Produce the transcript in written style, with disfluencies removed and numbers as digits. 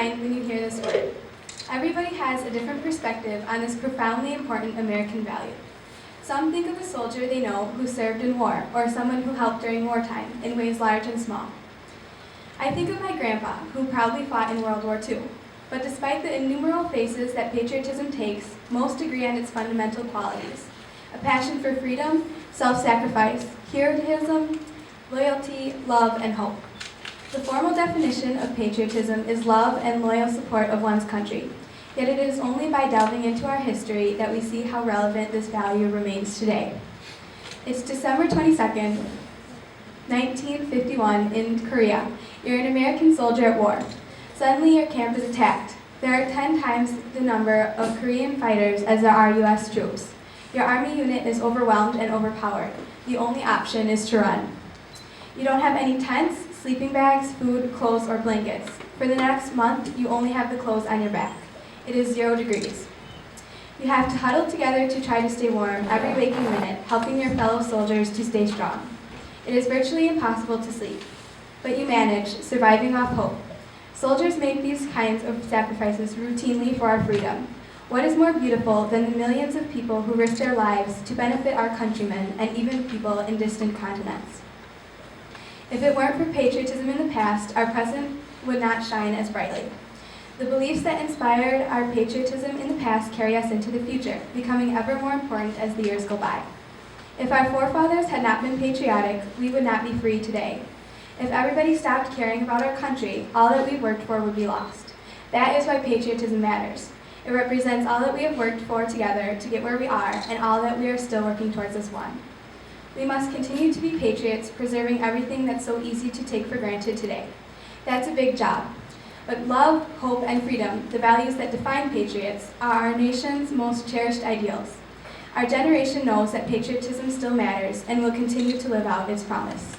mind when you hear this word? Everybody has a different perspective on this profoundly important American value. Some think of a soldier they know who served in war, or someone who helped during wartime, in ways large and small. I think of my grandpa, who proudly fought in World War II. But despite the innumerable faces that patriotism takes, most agree on its fundamental qualities: a passion for freedom, self-sacrifice, heroism, loyalty, love, and hope. The formal definition of patriotism is love and loyal support of one's country. Yet it is only by delving into our history that we see how relevant this value remains today. It's December 22nd, 1951 in Korea. You're an American soldier at war. Suddenly your camp is attacked. There are 10 times the number of Korean fighters as there are US troops. Your army unit is overwhelmed and overpowered. The only option is to run. You don't have any tents, sleeping bags, food, clothes, or blankets. For the next month, you only have the clothes on your back. It is 0 degrees. You have to huddle together to try to stay warm every waking minute, helping your fellow soldiers to stay strong. It is virtually impossible to sleep, but you manage, surviving off hope. Soldiers make these kinds of sacrifices routinely for our freedom. What is more beautiful than the millions of people who risk their lives to benefit our countrymen and even people in distant continents? If it weren't for patriotism in the past, our present would not shine as brightly. The beliefs that inspired our patriotism in the past carry us into the future, becoming ever more important as the years go by. If our forefathers had not been patriotic, we would not be free today. If everybody stopped caring about our country, all that we worked for would be lost. That is why patriotism matters. It represents all that we have worked for together to get where we are, and all that we are still working towards as one. We must continue to be patriots, preserving everything that's so easy to take for granted today. That's a big job. But love, hope, and freedom, the values that define patriots, are our nation's most cherished ideals. Our generation knows that patriotism still matters and will continue to live out its promise.